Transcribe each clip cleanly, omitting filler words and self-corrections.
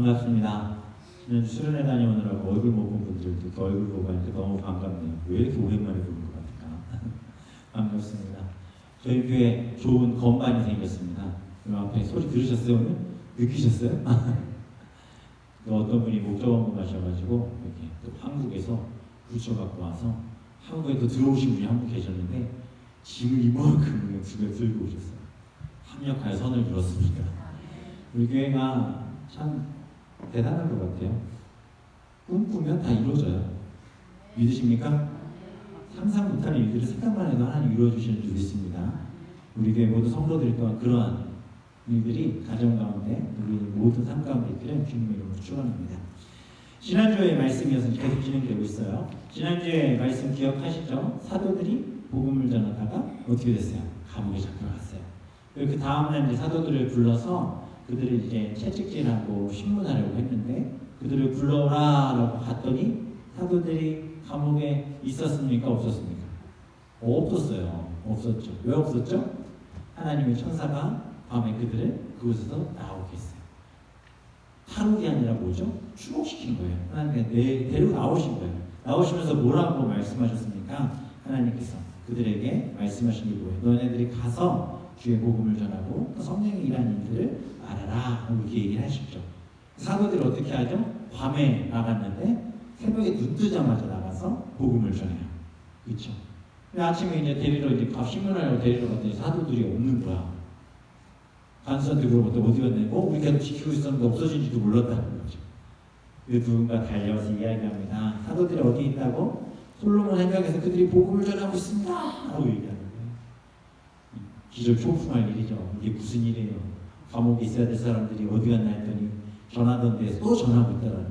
반갑습니다. 지난주 수련회 다녀오느라고 얼굴 못 본 분들도 또 얼굴 보고 하니까 너무 반갑네요. 왜 이렇게 오랜만에 보는 것 같을까? 반갑습니다. 저희 교회 좋은 건반이 생겼습니다. 그 앞에 소리 들으셨어요 오늘? 느끼셨어요? 또 어떤 분이 목적원고 가셔가지고 이렇게 또 한국에서 부쳐갖고 와서 한국에 또 들어오신 분이 한 분 계셨는데 짐을 이만큼 들고 오셨어요. 합력하여 선을 들었습니다. 우리 교회가 참 대단한 것 같아요. 꿈꾸면 다 이루어져요. 믿으십니까? 상상 못하는 일들을 생각만 해도 하나님 이루어주시는 줄 믿습니다. 우리 교회 모두 성도들 또한 그러한 일들이 가정 가운데 우리 모든 삶 가운데 있기를 주님의 이름으로 축원합니다. 지난주에 말씀이어서 계속 진행되고 있어요. 지난주에 말씀 기억하시죠? 사도들이 복음을 전하다가 어떻게 됐어요? 감옥에 잡혀갔어요. 그 다음날 이제 사도들을 불러서 그들을 이제 채찍질하고 신문하려고 했는데 그들을 불러오라라고 갔더니 사도들이 감옥에 있었습니까? 없었습니까? 없었어요. 없었죠. 왜 없었죠? 하나님의 천사가 밤에 그들을 그곳에서 나오게 했어요. 하루가 아니라 뭐죠? 추복시킨 거예요. 하나님께서 데리고 나오신 거예요. 나오시면서 뭐라고 말씀하셨습니까? 하나님께서 그들에게 말씀하신 게 뭐예요? 너네들이 가서 주의 복음을 전하고 성령의 일하는 일들을 알아라 이렇게 얘기를 하시죠. 사도들이 어떻게 하죠? 밤에 나갔는데 새벽에 눈 뜨자마자 나가서 복음을 전해요. 그렇죠? 아침에 이제 데리러 이제 신문하려고 데리러 갔더니 사도들이 없는 거야. 간수한테 물어봤더니 어디 갔냐? 우리 계속 지키고 있었는데 없어진지도 몰랐다는 거죠. 누군가 달려와서 이야기합니다. 사도들이 어디 있다고? 솔로몬 해변에서 그들이 복음을 전하고 있습니다. 하고 얘기하는 거예요. 기절 초풍할 일이죠. 이게 무슨 일이에요? 감옥에 있어야 될 사람들이 어디 갔나 했더니 전하던 데서 또 전하고 있다는 거예요.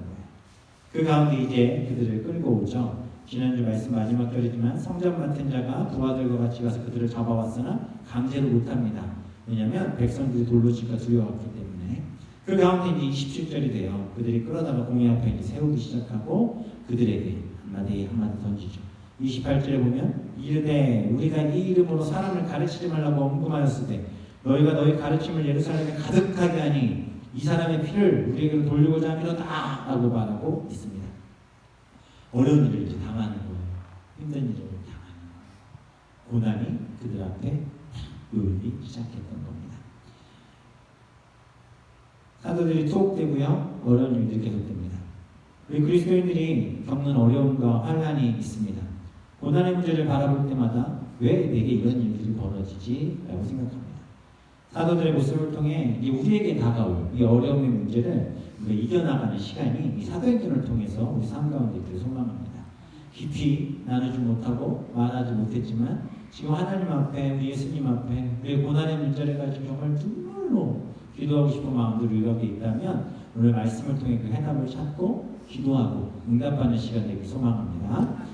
그 가운데 이제 그들을 끌고 오죠. 지난주 말씀 마지막 절이지만 성전 맡은 자가 부하들과 같이 가서 그들을 잡아왔으나 강제로 못합니다. 왜냐하면 백성들이 돌로 칠까 두려웠기 때문에. 그 가운데 이제 27절이 돼요. 그들이 끌어다가 공회 앞에 이제 세우기 시작하고 그들에게 한마디 던지죠. 28절에 보면 이르되 우리가 이 이름으로 사람을 가르치지 말라고 언급하였으되 너희가 너희 가르침을 예루살렘에 가득하게 하니 이 사람의 피를 우리에게 돌리고자 함이로다 라고 말하고 있습니다. 어려운 일을 이제 당하는 거예요. 힘든 일을 당하는 거예요. 고난이 그들 앞에 놓이기 시작했던 겁니다. 사도들이 투옥되고요. 어려운 일들이 계속됩니다. 우리 그리스도인들이 겪는 어려움과 환난이 있습니다. 고난의 문제를 바라볼 때마다 왜 내게 이런 일들이 벌어지지? 라고 생각합니다. 사도들의 모습을 통해 우리에게 다가올 이 어려움의 문제를 이겨나가는 시간이 이 사도행전을 통해서 우리 삶 가운데 있기를 소망합니다. 깊이 나누지 못하고 말하지 못했지만 지금 하나님 앞에 우리 예수님 앞에 우리의 고난의 문제를 가지고 정말 눈물로 기도하고 싶은 마음들이 우리 가운데 있다면 오늘 말씀을 통해 그 해답을 찾고 기도하고 응답하는 시간 되길 소망합니다.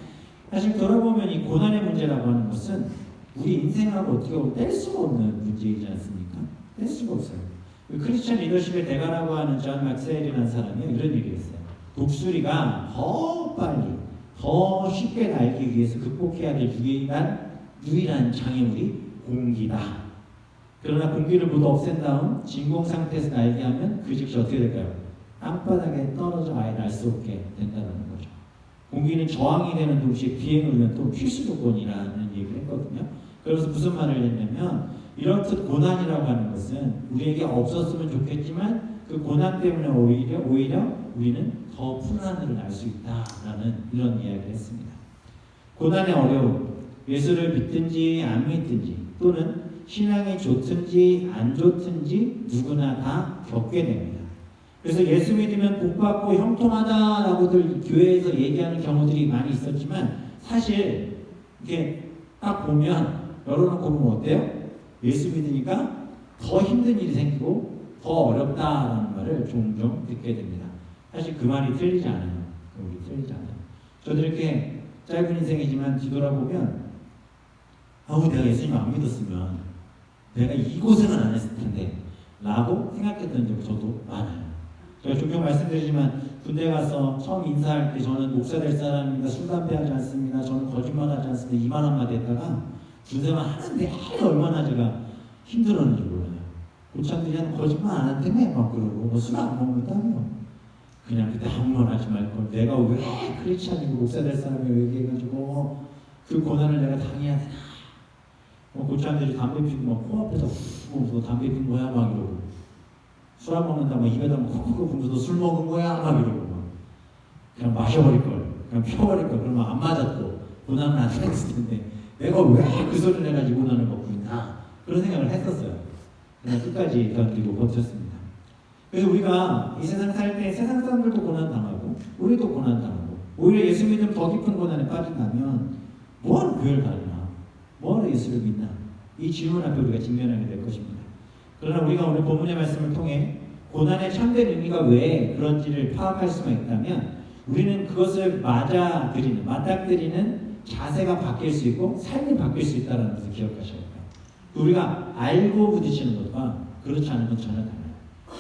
사실 돌아보면 이 고난의 문제라고 하는 것은 우리 인생하고 어떻게 보면 뗄 수가 없는 문제이지 않습니까? 뗄 수가 없어요. 크리스천 리더십의 대가라고 하는 존 맥스웰이라는 사람이 이런 얘기를 했어요. 독수리가 더 빨리, 더 쉽게 날기 위해서 극복해야 될 유일한 장애물이 공기다. 그러나 공기를 모두 없앤 다음 진공 상태에서 날게 하면 그 즉시 어떻게 될까요? 땅바닥에 떨어져 아예 날 수 없게 된다는 거죠. 공기는 저항이 되는 동시에 비행을 위한 또 필수 조건이라는 얘기를 했거든요. 그래서 무슨 말을 했냐면 이렇듯 고난이라고 하는 것은 우리에게 없었으면 좋겠지만 그 고난 때문에 오히려 우리는 더 푸른 하늘을 날 수 있다라는 이런 이야기를 했습니다. 고난의 어려움, 예수를 믿든지 안 믿든지 또는 신앙이 좋든지 안 좋든지 누구나 다 겪게 됩니다. 그래서 예수 믿으면 복받고 형통하다라고들 교회에서 얘기하는 경우들이 많이 있었지만 사실 이게 딱 보면 열어놓고 보면 어때요? 예수 믿으니까 더 힘든 일이 생기고 더 어렵다라는 말을 종종 듣게 됩니다. 사실 그 말이 틀리지 않아요. 우리 틀리지 않아요. 저도 이렇게 짧은 인생이지만 뒤돌아보면 내가 예수님 안 믿었으면 내가 이 고생은 안 했을 텐데 라고 생각했던 적이 저도 많아요. 제가 종종 말씀드리지만 군대 가서 처음 인사할 때 저는 목사 될 사람입니다. 술, 담배 하지 않습니다. 저는 거짓말하지 않습니다. 이만 한마디 했다가 군생활 하는데 얼마나 제가 힘들었는지 몰라요. 고참들이 한 거짓말 안 한다며 막 그러고 술 안 먹는다며 그냥 그때 아무 말 하지 말고 내가 왜 크리스찬이고 목사 될 사람이 얘기해가지고 그 고난을 내가 당해야 되나. 고참들이 담배 피고 막 코앞에서 훅 담배 핀 거야 막 이러고, 술 안 먹는다 막 입에다 콕콕 불면서 술 먹은 거야 막 이러고, 막 그냥 마셔버릴 걸, 그냥 펴버릴 걸. 그러면 안 맞았고 고난은 안 했을 텐데 내가 왜 그 소리를 해가지고 고난을 먹고 있나, 그런 생각을 했었어요. 그냥 끝까지 견디고 버텼습니다. 그래서 우리가 이 세상 살 때 세상 사람들도 고난 당하고 우리도 고난 당하고, 오히려 예수 믿으면 더 깊은 고난에 빠진다면 뭐하러 교회를 다니나, 뭐하러 예수를 믿나, 이 질문 앞에 우리가 직면하게 될 것입니다. 그러나 우리가 오늘 본문의 말씀을 통해 고난의 참된 의미가 왜 그런지를 파악할 수가 있다면 우리는 그것을 맞닥뜨리는 자세가 바뀔 수 있고 삶이 바뀔 수 있다는 것을 기억하셔야 돼요. 우리가 알고 부딪히는 것과 그렇지 않은 건 전혀 달라요.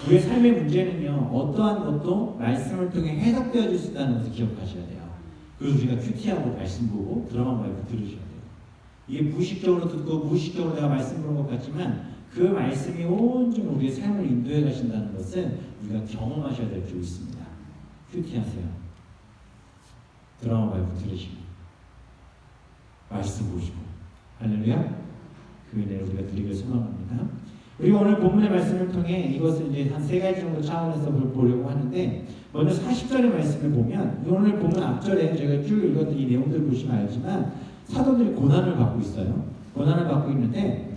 우리의 삶의 문제는요, 어떠한 것도 말씀을 통해 해석되어질 수 있다는 것을 기억하셔야 돼요. 그리고 우리가 큐티하고 말씀 보고 드라마 말고 들으셔야 돼요. 이게 무의식적으로 듣고 무의식적으로 내가 말씀 보는 것 같지만 그 말씀이 온전히 우리의 삶을 인도해 가신다는 것은 우리가 경험하셔야 될 필요 있습니다. 큐티하세요. 드라마 말고 들으시고 말씀 보시고, 할렐루야. 그 은혜를 우리가 드리길 소망합니다. 우리가 오늘 본문의 말씀을 통해 이것을 이제 한 세 가지 정도 차원에서 보려고 하는데, 먼저 40절의 말씀을 보면, 오늘 본문 앞절에 제가 쭉 읽었던 이 내용들을 보시면 알지만 사도들이 고난을 받고 있어요. 고난을 받고 있는데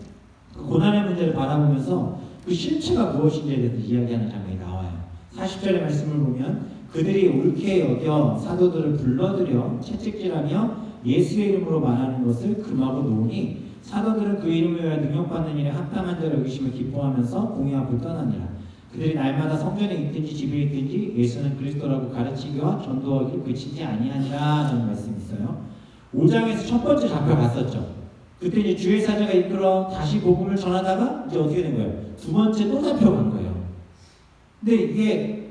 그 고난의 문제를 바라보면서 그 실체가 무엇인지에 대해서 이야기하는 장면이 나와요. 40절의 말씀을 보면 그들이 옳게 여겨 사도들을 불러들여 채찍질하며 예수의 이름으로 말하는 것을 금하고 놓으니 사도들은 그 이름을 위하여 능력받는 일에 합당한 자를 여기심을 기뻐하면서 공회 앞을 떠나니라. 그들이 날마다 성전에 있든지 집에 있든지 예수는 그리스도라고 가르치기와 전도하기를 그치지 아니하니라 라는 말씀이 있어요. 5장에서 첫 번째 잡혀갔었죠. 그때 이제 주의 사자가 이끌어 다시 복음을 전하다가 이제 어떻게 된 거예요? 두 번째 또 잡혀간 거예요. 근데 이게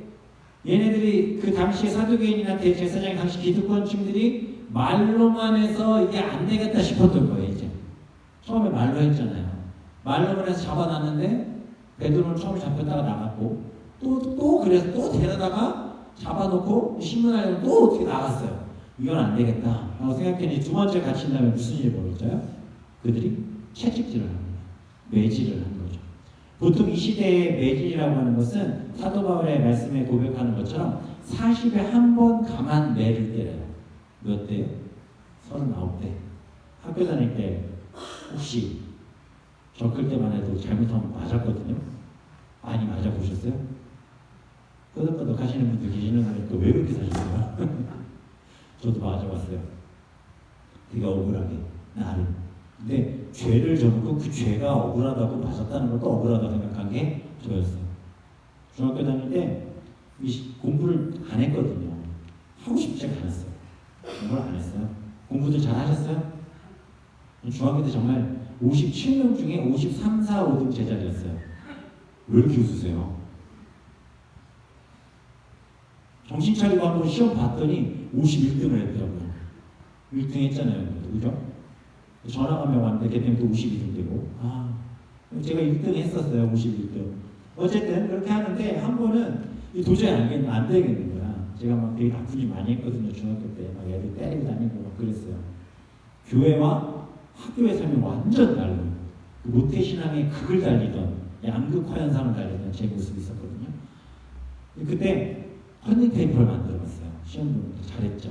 얘네들이 그 당시에 사두개인이나 대제사장이 당시 기득권층들이 말로만 해서 이게 안 되겠다 싶었던 거예요. 이제 처음에 말로 했잖아요. 말로만 해서 잡아놨는데 베드로는 처음에 잡혔다가 나갔고 또 그래서 또 데려다가 잡아놓고 신문하려면 또 어떻게 나갔어요. 이건 안 되겠다 라고 생각했는데 두 번째 갇힌 다음에 무슨 일이 벌어져요? 그들이 채찍질을 합니다. 매질을 한 거죠. 보통 이 시대의 매질이라고 하는 것은 사도 바울의 말씀에 고백하는 것처럼 40에 한 번 감한 매를 때려요. 몇 대요? 39대. 학교 다닐 때 혹시 적을 때만 해도 잘못하면 맞았거든요. 많이 맞아보셨어요? 끄덕끄덕 하시는 분들 계시는 거니까 왜 그렇게 사셨어요? 저도 맞아봤어요. 되게 억울하게, 나름. 근데 죄를 져놓고 그 죄가 억울하다고 맞았다는 것도 억울하다고 생각한 게 저였어요. 중학교 다닐 때 공부를 안 했거든요. 하고 싶지가 않았어요. 공부를 안 했어요. 공부도 잘 하셨어요? 중학교 때 정말 57명 중에 53, 4, 5등 제자리였어요. 왜 이렇게 웃으세요? 정신 차리고 한번 시험 봤더니 51등을 했더라고요. 1등 했잖아요. 그죠? 전화가 명 왔는데 걔네는 또 52등 되고. 제가 1등 했었어요. 51등. 어쨌든 그렇게 하는데 한 번은 도저히 안 되겠는 거야. 제가 막 되게 나쁜 일 많이 했거든요. 중학교 때. 막 애들 때리고 다니고 막 그랬어요. 교회와 학교의 삶이 완전 달라요. 그 모태신앙의 극을 달리던 양극화 현상을 달리던 제 모습이 있었거든요. 그때 컨닝페이퍼를 만들어봤어요. 시험 보는데 잘했죠.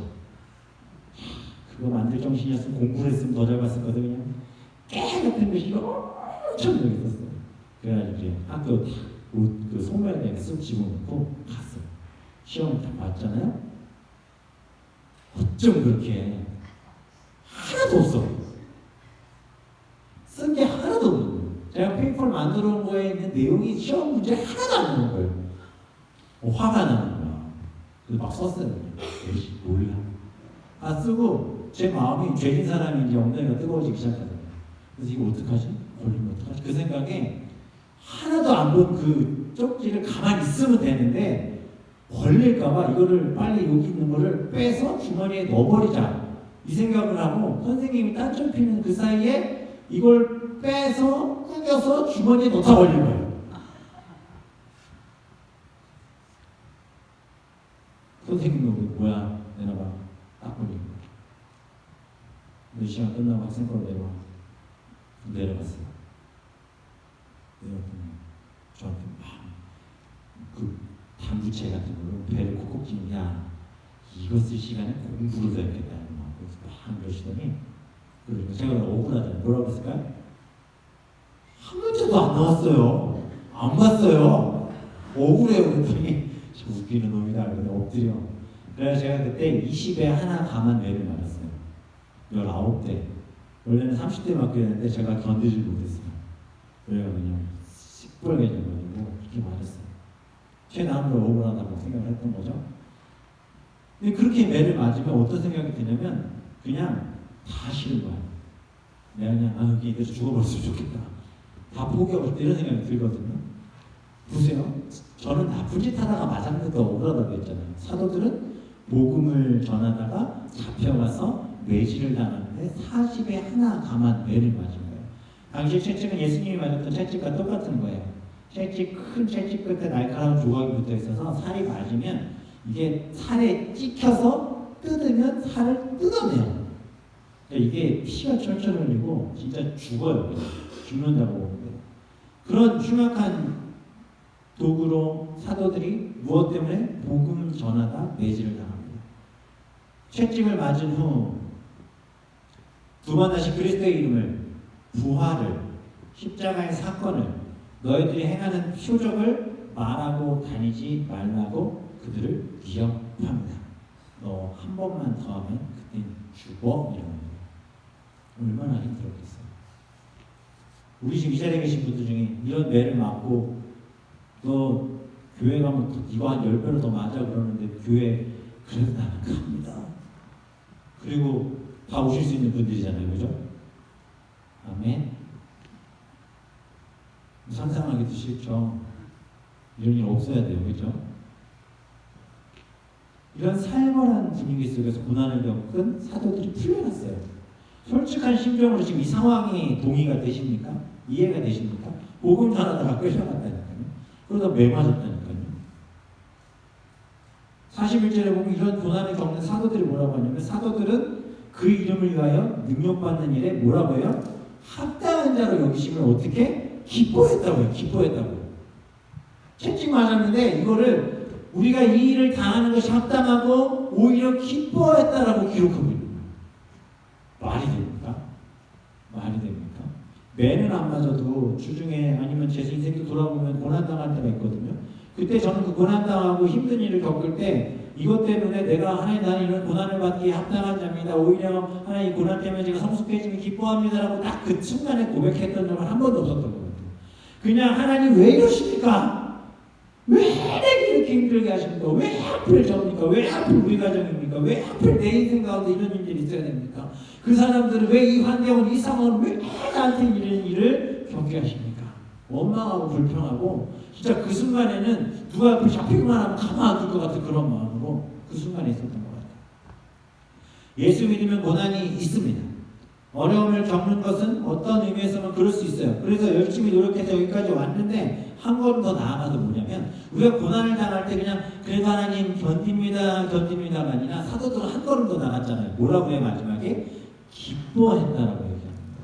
그거 만들 정신이었으면 공부를 했으면 더 잘 봤었거든요. 깨같은 글씨가 엄청 여기 있었어요. 그래가지고 이제 학교 그 소매에 쓱 집어넣고 갔어요. 시험을 다 봤잖아요. 어쩜 그렇게 하나도 없어. 쓴 게 하나도 없는 거예요. 제가 페이퍼를 만들어 온 거에 있는 내용이 시험 문제 하나도 안 나오는 거예요. 화가 나는 거야. 그래서 막 썼어요. 에이씨, 몰라. 쓰고 제 마음이 죄진 사람이 이제 엉덩이가 뜨거워지기 시작하더라고요. 그래서 이거 어떡하지? 걸리면 어떡하지? 그 생각에 하나도 안 본 그 쪽지를 가만히 있으면 되는데 걸릴까봐 이거를 빨리 여기 있는 거를 빼서 주머니에 넣어버리자. 이 생각을 하고 선생님이 딴청 피는 그 사이에 이걸 빼서 꾸겨서 주머니에 넣다 버린 거예요. 시간 끝나고 학생권 내려갔어요. 내려갔더니 저한테 막 그 당구채 같은 걸로 배를 콕콕 찌는, 야 이거 쓸 시간에 공부를 해야겠다 막 그러시더니, 그리고 제가 억울하잖아요. 뭐라고 했을까요? 한 문제도 안 나왔어요. 안 봤어요. 억울해요. 그랬더니 저 웃기는 놈이다. 그런데 엎드려. 그래서 제가 그때 20에 하나 감한 뇌를 맞았어요. 19대. 원래는 30대 맞게 되는데 제가 견디지 못했어요. 그래서 그냥 시뻘개져가지고 그렇게 맞았어요. 제 나름대로 억울하다고 생각을 했던 거죠. 근데 그렇게 매를 맞으면 어떤 생각이 드냐면 그냥 다 싫은 거야. 내가 그냥 여기 이대로 죽어버렸으면 좋겠다. 다 포기하고 싶다 이런 생각이 들거든요. 보세요. 저는 나쁜 짓 하다가 맞았는데 억울하다고 했잖아요. 사도들은 복음을 전하다가 잡혀가서 매질을 당하는데 40에 하나 감한 매를 맞은 거예요. 당시 채찍은 예수님이 맞았던 채찍과 똑같은 거예요. 큰 채찍 끝에 날카로운 조각이 붙어 있어서 살이 맞으면 이게 살에 찍혀서 뜯으면 살을 뜯어내요. 그러니까 이게 피가 철철 흘리고 진짜 죽어요. 죽는다고 보는데, 그런 흉악한 도구로 사도들이 무엇 때문에 복음을 전하다 매질을 당합니다. 채찍을 맞은 후 두 번 다시 그리스도의 이름을, 부활을, 십자가의 사건을, 너희들이 행하는 표적을 말하고 다니지 말라고 그들을 위협합니다. 너 한 번만 더 하면 그땐 죽어. 이런 거예요. 얼마나 힘들었겠어요. 우리 지금 이 자리에 계신 분들 중에 이런 매를 맞고 너 교회 가면 이거 한 10배로 더 맞아 그러는데 교회 그래도 나는 갑니다. 그리고 다 오실 수 있는 분들이잖아요. 그죠? 아멘. 상상하기도 싫죠. 이런 일 없어야 돼요. 그죠? 이런 살벌한 분위기 속에서 고난을 겪은 사도들이 풀려났어요. 솔직한 심정으로 지금 이 상황이 동의가 되십니까? 이해가 되십니까? 복음 전하다가 끌려갔다니까요. 그러다 매 맞았다니까요. 41절에 보면 이런 고난을 겪는 사도들이 뭐라고 하냐면, 사도들은 그 이름을 위하여 능력받는 일에 뭐라고 해요? 합당한 자로 여기심을 어떻게? 기뻐했다고요. 기뻐했다고요. 채찍 맞았는데 이거를 우리가 이 일을 당하는 것이 합당하고 오히려 기뻐했다라고 기록하고 있는 거예요. 말이 됩니까? 말이 됩니까? 매는 안 맞아도 주중에 아니면 제 인생도 돌아보면 고난당할 때가 있거든요. 그때 저는 그 고난당하고 힘든 일을 겪을 때 이것 때문에 내가 하나님 나는 이런 고난을 받기에 합당한 자입니다. 오히려 하나님 고난 때문에 제가 성숙해지면 기뻐합니다라고 딱 그 순간에 고백했던 적은 한 번도 없었던 것 같아요. 그냥 하나님 왜 이러십니까? 왜 내게 이렇게 힘들게 하십니까? 왜 하필 접니까? 왜 하필 우리 가정입니까? 왜 하필 내 인생 가운데 이런 일들이 있어야 됩니까? 그 사람들은 왜 이 환경을, 이 상황을 왜 나한테 이런 일을 겪게 하십니까? 원망하고 불평하고 진짜 그 순간에는 누가 앞에 잡히기만 하면 가만 안 둘 것 같은 그런 마음으로 그 순간에 있었던 것 같아요. 예수 믿으면 고난이 있습니다. 어려움을 겪는 것은 어떤 의미에서는 그럴 수 있어요. 그래서 열심히 노력해서 여기까지 왔는데 한 걸음 더 나아가서 뭐냐면, 우리가 고난을 당할 때 그냥 그래도 하나님 견딥니다가 아니라 사도들은 한 걸음 더 나갔잖아요. 뭐라고 해요? 마지막에 기뻐했다라고 얘기합니다.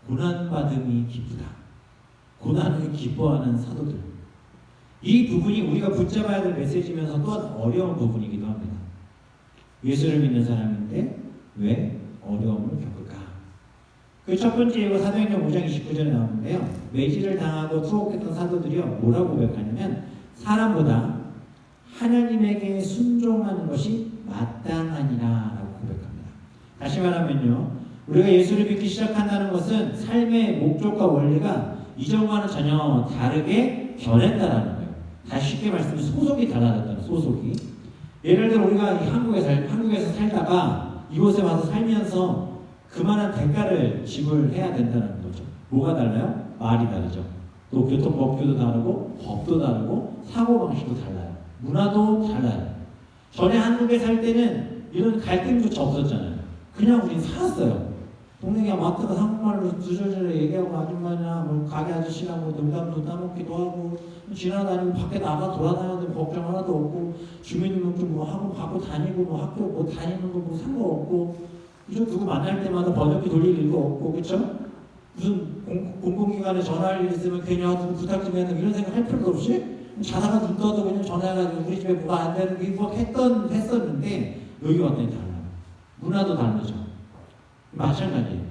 고난받음이 기쁘다. 고난을 기뻐하는 사도들. 이 부분이 우리가 붙잡아야 될 메시지면서 또 어려운 부분이기도 합니다. 예수를 믿는 사람인데 왜 어려움을 겪을까? 그 첫 번째 예고 사도행전 5장 29절에 나오는데요. 매질을 당하고 투옥했던 사도들이요, 뭐라고 고백하냐면 사람보다 하나님에게 순종하는 것이 마땅하니라라고 고백합니다. 다시 말하면요, 우리가 예수를 믿기 시작한다는 것은 삶의 목적과 원리가 이전과는 전혀 다르게 변했다라는 거예요. 다시 쉽게 말씀드리면 소속이 달라졌다는, 소속이. 예를 들어 우리가 한국에서 살다가 이곳에 와서 살면서 그만한 대가를 지불해야 된다는 거죠. 뭐가 달라요? 말이 다르죠. 또 교통법규도 다르고 법도 다르고 사고방식도 달라요. 문화도 달라요. 전에 한국에 살 때는 이런 갈등조차 없었잖아요. 그냥 우린 살았어요. 동네에 마트가 한국말로 두절절에 얘기하고 아줌마나 뭐 가게 아저씨랑 뭐 농담도 따먹기도 하고 지나다니고 밖에 나가 돌아다녀도 걱정 하나도 없고 주민등록증 뭐 하고 갖고 다니고 뭐 학교 뭐 다니는 거 뭐 상관없고 그죠? 누구 만날 때마다 번역기 돌릴 일도 없고, 그쵸? 무슨 공공기관에 전화할 일 있으면 괜히 누구 부탁 좀 해야 되는 이런 생각 할 필요도 없이 자다가 눈 떠도 그냥 전화해가지고 우리 집에 뭐가 안 되는 게 뭐 했었는데 여기 왔더니 달라요. 문화도 다르죠. 마찬가지예요.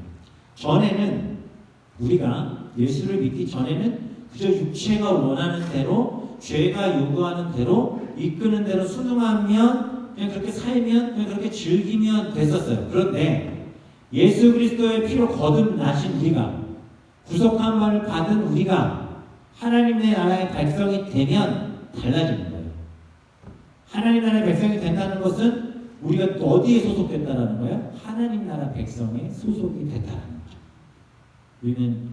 전에는 우리가 예수를 믿기 전에는 그저 육체가 원하는 대로 죄가 요구하는 대로 이끄는 대로 순응하면 그냥 그렇게 살면 그냥 그렇게 즐기면 됐었어요. 그런데 예수 그리스도의 피로 거듭나신 우리가 구속한 바를 받은 우리가 하나님의 나라의 백성이 되면 달라지는 거예요. 하나님 나라의 백성이 된다는 것은 우리가 또 어디에 소속됐다라는 거예요? 하나님 나라 백성에 소속이 됐다는 거죠. 우리는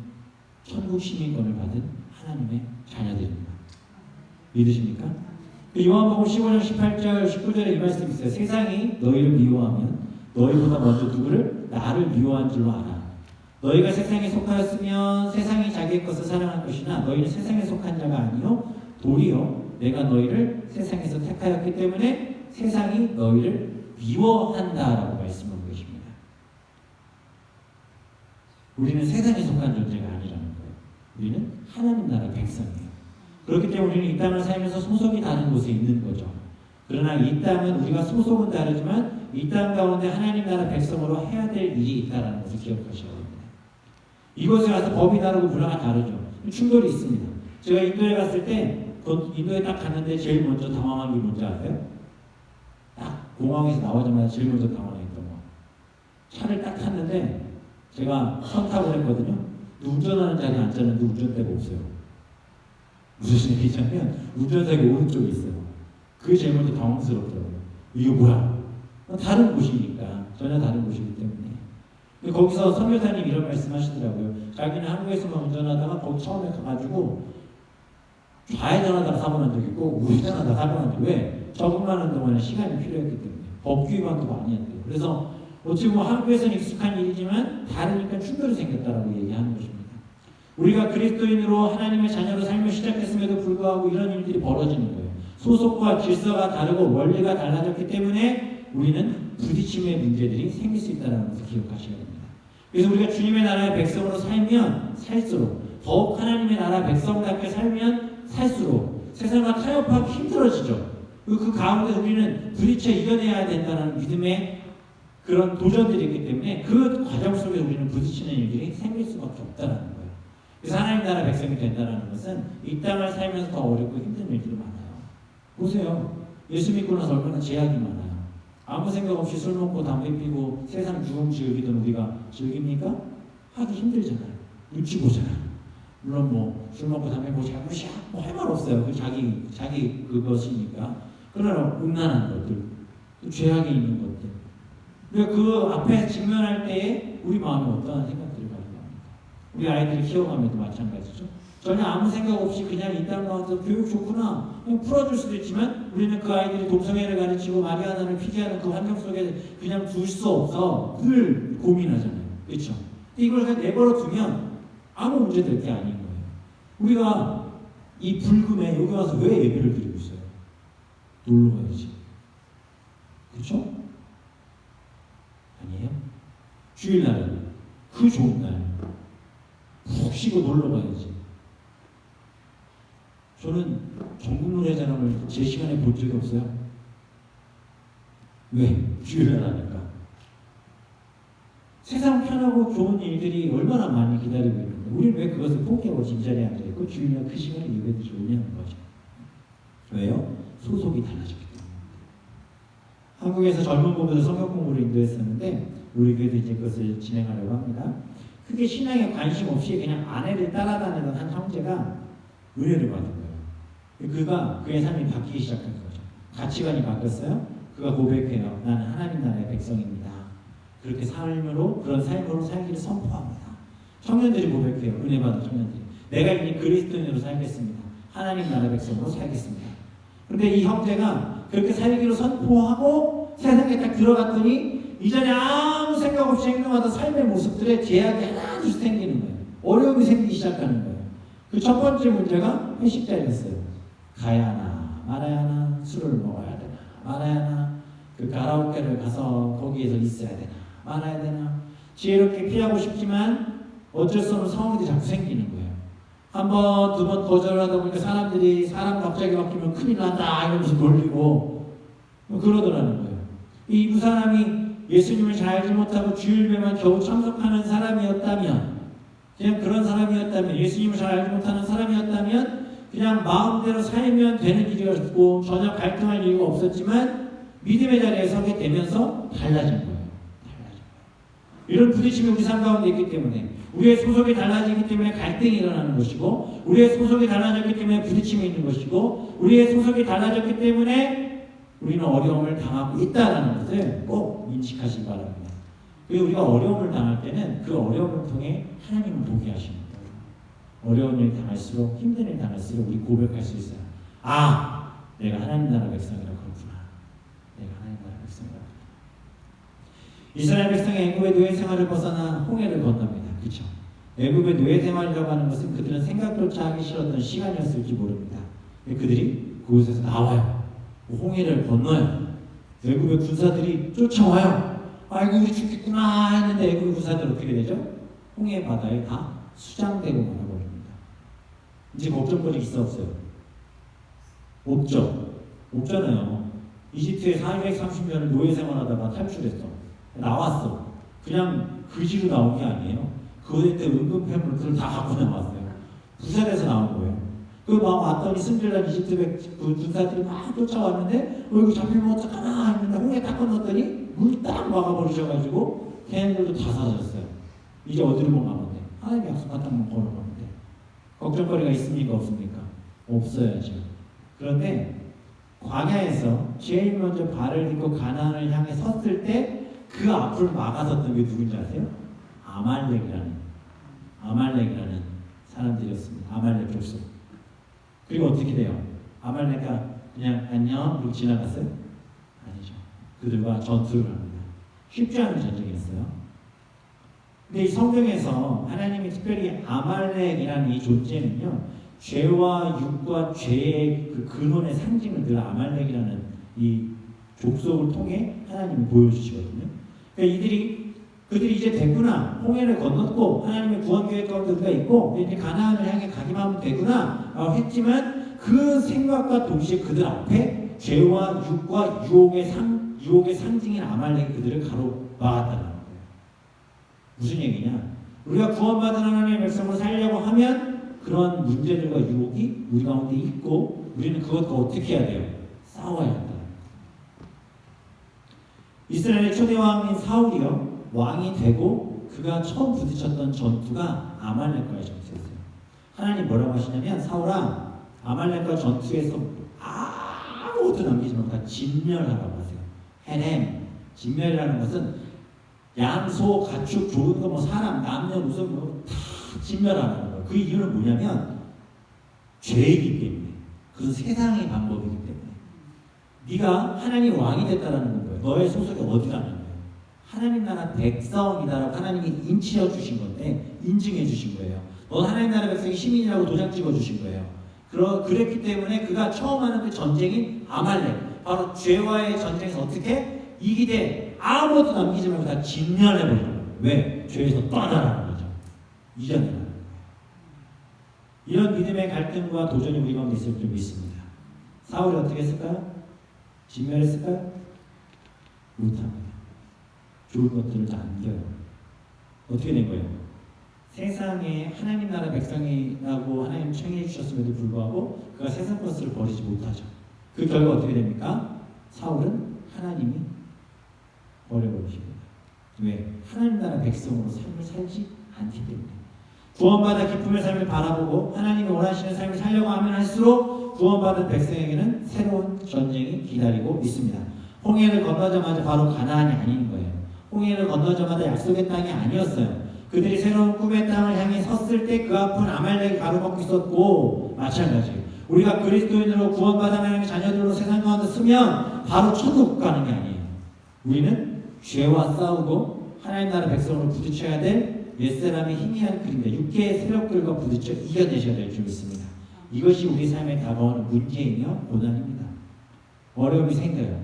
천국 시민권을 받은 하나님의 자녀들입니다. 믿으십니까? 요한복음 15장 18절 19절에 이 말씀이 있어요. 세상이 너희를 미워하면 너희보다 먼저 누구를? 나를 미워한 줄로 알아. 너희가 세상에 속하였으면 세상이 자기의 것을 사랑할 것이나 너희는 세상에 속한 자가 아니요 도리어 내가 너희를 세상에서 택하였기 때문에 세상이 너희를 미워한다라고 말씀하고 계십니다. 우리는 세상에 속한 존재가 아니라는 거예요. 우리는 하나님 나라 백성이에요. 그렇기 때문에 우리는 이 땅을 살면서 소속이 다른 곳에 있는 거죠. 그러나 이 땅은 우리가 소속은 다르지만 이 땅 가운데 하나님 나라 백성으로 해야 될 일이 있다는 것을 기억하셔야 됩니다. 이곳에 가서 법이 다르고 문화가 다르죠. 충돌이 있습니다. 제가 인도에 갔을 때 인도에 딱 갔는데 제일 먼저 당황한 게 뭔지 아세요? 딱 공항에서 나오자마자 제일 먼저 당황했던 거. 차를 딱 탔는데 제가 선탑을 했거든요. 운전하는 자리에 앉았는데 운전대가 없어요. 무슨 얘기냐면 운전석이 오른쪽에 있어요. 그게 제일 먼저 당황스럽더라고요. 이게 뭐야? 다른 곳이니까. 전혀 다른 곳이기 때문에. 거기서 선교사님 이런 말씀 하시더라고요. 자기는 한국에서만 운전하다가 거기 처음에 가가지고 좌회전하다가 사고 난 적이 있고 우회전하다가 사고 난 적이 왜? 적응하는 동안에 시간이 필요했기 때문에. 법규 위반도 많이 했대요. 그래서 어찌 보면 한국에서는 익숙한 일이지만 다르니까 충돌이 생겼다라고 얘기하는 것입니다. 우리가 그리스도인으로 하나님의 자녀로 삶을 시작했음에도 불구하고 이런 일들이 벌어지는 거예요. 소속과 질서가 다르고 원리가 달라졌기 때문에 우리는 부딪힘의 문제들이 생길 수 있다는 것을 기억하셔야 됩니다. 그래서 우리가 주님의 나라의 백성으로 살면 살수록 더욱 하나님의 나라 백성답게 살면 살수록 세상과 타협하기 힘들어지죠. 그 가운데 우리는 부딪혀 이겨내야 된다는 믿음의 그런 도전들이 있기 때문에 그 과정 속에 우리는 부딪히는 일들이 생길 수밖에 없다는 거예요. 그래서 하나님 나라 백성이 된다는 것은 이 땅을 살면서 더 어렵고 힘든 일들이 많아요. 보세요. 예수 믿고 나서 얼마나 제약이 많아요. 아무 생각 없이 술 먹고 담배 피고 세상 유흥 즐기던 우리가 즐깁니까? 하기 힘들잖아요. 눈치 보잖아요. 물론 뭐 술 먹고 담배 피고 잘못이야 뭐 할 말 없어요. 그 자기 그것이니까. 그러나 음란한 것들, 또 죄악이 있는 것들. 우리가 그 앞에 직면할 때에 우리 마음에 어떠한 생각들이 가지고 합니까? 우리 아이들을 키워가면도 마찬가지죠. 전혀 아무 생각 없이 그냥 이 땅 가운데 교육 좋구나 그냥 풀어줄 수도 있지만 우리는 그 아이들이 동성애를 가르치고 마리아나를 피기하는 그 환경 속에 그냥 둘 수 없어 늘 고민하잖아요. 그렇죠? 이걸 그냥 내버려 두면 아무 문제 될 게 아닌 거예요. 우리가 이 불금에 여기 와서 왜 예배를 드리고 있어요? 놀러 가야지. 그렇죠? 아니에요? 주일날은 그 좋은 날 푹 쉬고 놀러 가야지. 저는 전국노래자랑을 제 시간에 본 적이 없어요. 왜? 주일날 하니까. 세상 편하고 좋은 일들이 얼마나 많이 기다리고 있는데 우리는 왜 그것을 포기하고 진자리에 앉아있고 주일날 그 시간에 예배를 드리냐는 거죠. 왜요? 소속이 달라졌기 때문에. 한국에서 젊은 부부들 성경 공부를 인도했었는데 우리 교회도 이제 그것을 진행하려고 합니다. 크게 신앙에 관심 없이 그냥 아내를 따라다니던 한 형제가 은혜를 받은 거예요. 그가 그의 삶이 바뀌기 시작한 거죠. 가치관이 바뀌었어요. 그가 고백해요. 나는 하나님 나라의 백성입니다. 그렇게 그런 삶으로 살기를 선포합니다. 청년들이 고백해요. 은혜 받은 청년들이. 내가 이제 그리스도인으로 살겠습니다. 하나님 나라의 백성으로 살겠습니다. 그런데 이 형제가 그렇게 살기로 선포하고 세상에 딱 들어갔더니 이전에 아무 생각 없이 행동하던 삶의 모습들에 제약이 하나둘씩 생기는 거예요. 어려움이 생기기 시작하는 거예요. 그 첫 번째 문제가 회식 자리였어요. 가야 하나 말아야 하나 술을 먹어야 되나 말아야 하나 그 가라오케를 가서 거기에서 있어야 되나 말아야 되나? 지혜롭게 피하고 싶지만 어쩔 수 없는 상황들이 자꾸 생기는 거예요. 한 번, 두 번 거절하다 보니까 사람들이 사람 갑자기 바뀌면 큰일 난다 이러면서 놀리고 그러더라는 거예요. 이 두 사람이 예수님을 잘 알지 못하고 주일배만 겨우 참석하는 사람이었다면, 그냥 그런 사람이었다면, 예수님을 잘 알지 못하는 사람이었다면 그냥 마음대로 살면 되는 일이었고 전혀 갈등할 이유가 없었지만 믿음의 자리에 서게 되면서 달라진 거예요. 이런 부딪힘이 우리 삶 가운데 있기 때문에, 우리의 소속이 달라지기 때문에 갈등이 일어나는 것이고, 우리의 소속이 달라졌기 때문에 부딪힘이 있는 것이고, 우리의 소속이 달라졌기 때문에 우리는 어려움을 당하고 있다는 것을 꼭 인식하시기 바랍니다. 그리고 우리가 어려움을 당할 때는 그 어려움을 통해 하나님을 보게 하십니다. 어려운 일 당할수록, 힘든 일 당할수록 우리 고백할 수 있어요. 아, 내가 하나님 나라 백성이라 그렇구나. 내가 하나님 나라 백성이라. 이스라엘 백성이 애굽의 노예 생활을 벗어나 홍해를 건넙니다. 그렇죠? 애굽의 노예 생활이라고 하는 것은 그들은 생각조차 하기 싫었던 시간이었을지 모릅니다. 그들이 그곳에서 나와요. 홍해를 건너요. 애굽의 군사들이 쫓아와요. 아이고 우리 죽겠구나 했는데 애굽의 군사들은 어떻게 되죠? 홍해 바다에 다 수장되고 말아버립니다. 이제 걱정거리 있어 없어요? 없잖아요. 이집트에 430년을 노예 생활하다가 탈출했어. 나왔어. 그냥 그지로 나온 게 아니에요. 그때 은근 폐물들을 다 갖고 나왔어요. 부산에서 나온 거예요. 막 왔더니 승질난 이집트 군사들이 막 쫓아왔는데 이거 잡히면 어떡하나 했는데 홍해 딱 건넜더니 물 딱 막아버리셔가지고 걔네들도 다 사라졌어요. 이제 어디로 가면 돼? 하나님의 약속한 땅만 걸어가면 돼. 걱정거리가 있습니까 없습니까? 없어야죠. 그런데 광야에서 제일 먼저 발을 딛고 가나안을 향해 섰을 때 그 앞을 막아섰던 게 누군지 아세요? 아말렉이라는 사람들이었습니다. 아말렉 족속. 그리고 어떻게 돼요? 아말렉가 그냥 안녕 그러고 지나갔어요? 아니죠. 그들과 전투를 합니다. 쉽지 않은 전쟁이었어요. 근데 이 성경에서 하나님이 특별히 아말렉이라는 이 존재는요, 죄와 육과 죄의 그 근원의 상징을 늘 아말렉이라는 이 족속을 통해 하나님이 보여주시거든요. 그러니까 그들이 이제 됐구나, 홍해를 건넜고 하나님의 구원 계획 가운데 우리가 있고 이제 가나안을 향해 가기만 하면 되구나 했지만 그 생각과 동시에 그들 앞에 죄와 육과 유혹의 상징인 아말렉이 그들을 가로막았다는 거예요. 무슨 얘기냐? 우리가 구원받은 하나님의 백성으로 살려고 하면 그런 문제들과 유혹이 우리 가운데 있고 우리는 그것과 어떻게 해야 돼요? 싸워야 한다. 이스라엘의 초대 왕인 사울이요, 왕이 되고 그가 처음 부딪혔던 전투가 아말렉과의 전투였어요. 하나님 뭐라고 하시냐면, 사울아, 아말렉과 전투에서 아무것도 남기지 말고 다 진멸하라고 하세요. 헤렘, 진멸이라는 것은 양, 소, 가축, 좋은 거, 사람, 남녀, 무슨 다 진멸하는 거예요. 그 이유는 뭐냐면 죄이기 때문에, 그것은 세상의 방법이기 때문에. 네가 하나님 왕이 됐다라는 거예요. 너의 소속이 어디라는 거예요? 하나님 나라 백성이다라고 하나님이 인치해 주신 건데, 인증해 주신 거예요. 넌 하나님 나라 백성의 시민이라고 도장 찍어 주신 거예요. 그랬기 때문에 그가 처음 하는 그 전쟁인 아말렉, 바로 죄와의 전쟁에서 어떻게 이기되 아무것도 남기지 말고 다 진멸해버리는 거예요. 왜? 죄에서 떠나라는 거죠. 이전이라는 거예요. 이런 믿음의 갈등과 도전이 우리 가운데 있을 줄 믿습니다. 사울이 어떻게 했을까요? 진멸했을까요? 못합니다. 좋은 것들을 남겨요. 어떻게 된 거예요? 세상에 하나님 나라 백성이라고 하나님 청해 주셨음에도 불구하고 그가 세상 것을 버리지 못하죠. 그 결과 어떻게 됩니까? 사울은 하나님이 버려버리십니다. 왜? 하나님 나라 백성으로 삶을 살지 않기 때문에. 구원받아 기쁨의 삶을 바라보고 하나님이 원하시는 삶을 살려고 하면 할수록 구원받은 백성에게는 새로운 전쟁이 기다리고 있습니다. 홍해를 건너자마자 바로 가나안이 아닌 거예요. 홍해를 건너자마자 약속의 땅이 아니었어요. 그들이 새로운 꿈의 땅을 향해 섰을 때 그 앞은 아말렉이 가로막고 있었고, 마찬가지예요. 우리가 그리스도인으로 구원받아 하나님의 자녀들로 세상 가운데 서면 바로 천국 가는 게 아니에요. 우리는 죄와 싸우고 하나님 나라 백성으로 부딪혀야 될 옛사람의 희미한 그림자, 육계의 세력들과 부딪혀 이겨내셔야 될 줄 믿습니다. 이것이 우리 삶에 다가오는 문제이며 고난입니다. 어려움이 생겨요.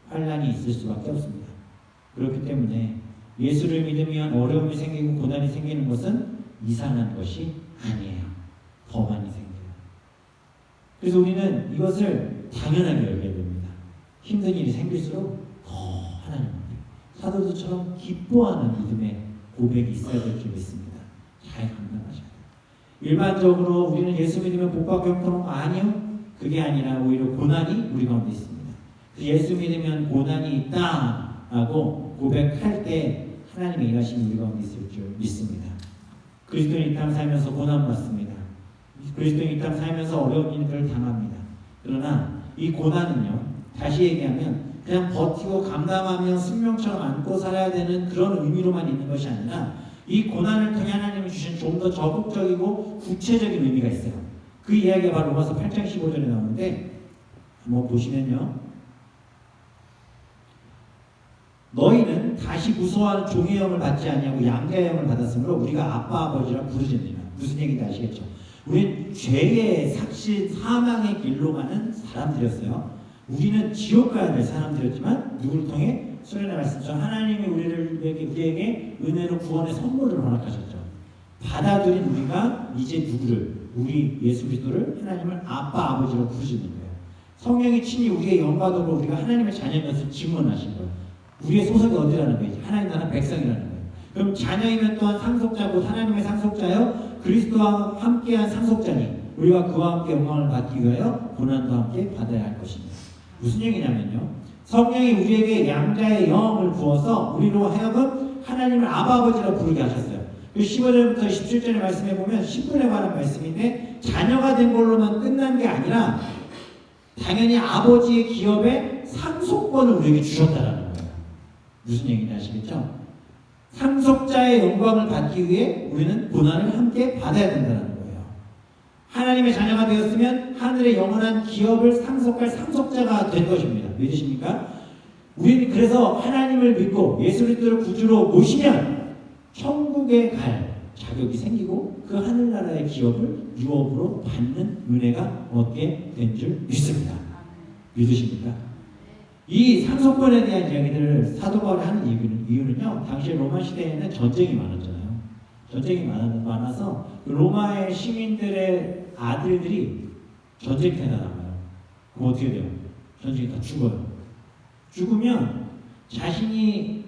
환난이 있을 수밖에 없습니다. 그렇기 때문에 예수를 믿으면 어려움이 생기고 고난이 생기는 것은 이상한 것이 아니에요. 더 많이 생겨요. 그래서 우리는 이것을 당연하게 여겨야 됩니다. 힘든 일이 생길수록 더 하나님께 사도들처럼 기뻐하는 믿음의 고백이 있어야 될 줄 믿습니다. 잘 감당하셔야 돼요. 일반적으로 우리는 예수 믿으면 복받고 형통한 거 아니요? 그게 아니라 오히려 고난이 우리 가운데 있습니다. 예수 믿으면 고난이 있다라고 고백할 때 하나님의 일하심이 우리 가운데 있을 줄 믿습니다. 그리스도인 이 땅 살면서 고난받습니다. 그리스도인 이 땅 살면서 어려운 일들을 당합니다. 그러나 이 고난은요, 다시 얘기하면 그냥 버티고 감당하며 숙명처럼 안고 살아야 되는 그런 의미로만 있는 것이 아니라 이 고난을 통해 하나님이 주신 좀 더 적극적이고 구체적인 의미가 있어요. 그 이야기가 바로 로마서 8장 15절에 나오는데 한번 보시면요. 너희는 다시 무서워하는 종의 영을 받지 아니하고 양자의 영을 받았으므로 우리가 아빠 아버지라 부르짖느니라. 무슨 얘기인지 아시겠죠? 우리는 죄의 삭신 사망의 길로 가는 사람들이었어요. 우리는 지옥 가야 될 사람들이었지만 누구를 통해 수련의 말씀처럼 하나님이 우리에게 은혜로 구원의 선물을 허락하셨죠. 받아들인 우리가 이제 누구를, 우리 예수 그리스도를 하나님을 아빠 아버지로 부르시는 거예요. 성령이 친히 우리의 영광으로 우리가 하나님의 자녀인 것을 증언하신 거예요. 우리의 소속이 어디라는 거예요? 하나님 나라 백성이라는 거예요. 그럼 자녀이면 또한 상속자고 하나님의 상속자요 그리스도와 함께한 상속자니 우리가 그와 함께 영광을 받기 위하여 고난도 함께 받아야 할 것입니다. 무슨 얘기냐면요, 성령이 우리에게 양자의 영을 부어서 우리로 하여금 하나님을 아바 아버지라 부르게 하셨어요. 15절부터 17절의 말씀해 보면 신분에 관한 말씀인데 자녀가 된 걸로만 끝난 게 아니라 당연히 아버지의 기업에 상속권을 우리에게 주셨다라는 거예요. 무슨 얘기인지 아시겠죠? 상속자의 영광을 받기 위해 우리는 고난을 함께 받아야 된다는 거예요. 하나님의 자녀가 되었으면 하늘의 영원한 기업을 상속할 상속자가 된 것입니다. 믿으십니까? 우리는 그래서 하나님을 믿고 예수 그리스도를 구주로 모시면 천국에 갈 자격이 생기고 그 하늘나라의 기업을 유업으로 받는 은혜가 얻게 된 줄 믿습니다. 믿으십니까? 이 상속권에 대한 이야기들을 사도 바울이 하는 이유는요, 당시 로마 시대에는 전쟁이 많았잖아요. 전쟁이 많아서 로마의 시민들의 아들들이 전쟁터에 나가요. 그럼 어떻게 돼요? 전쟁이 다 죽어요. 죽으면 자신의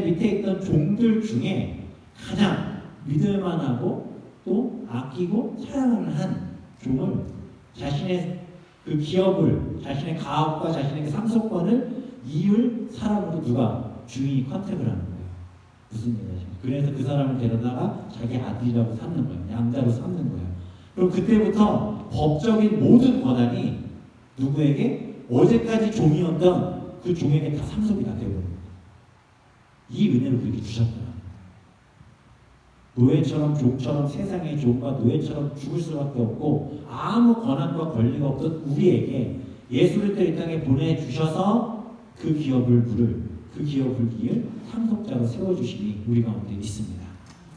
밑에 있던 종들 중에 가장 믿을만하고 또 아끼고 사랑을 한 종을 자신의 그 기업을, 자신의 가업과 자신의 그 상속권을 이을 사람으로 누가 주인이 컨택을 하는 거예요. 무슨 얘기죠? 그래서 그 사람을 데려다가 자기 아들이라고 삼는 거예요. 양자로 삼는 거예요. 그럼 그때부터 법적인 모든 권한이 누구에게 어제까지 종이었던 그 종에게 다 상속이 다 되고 이 은혜를 우리에게 주셨다. 노예처럼 종처럼 세상의 종과 노예처럼 죽을 수밖에 없고 아무 권한과 권리가 없던 우리에게 예수를 이 땅에 보내주셔서 그 기업을 이을 상속자로 세워주심이 우리 가운데 있습니다.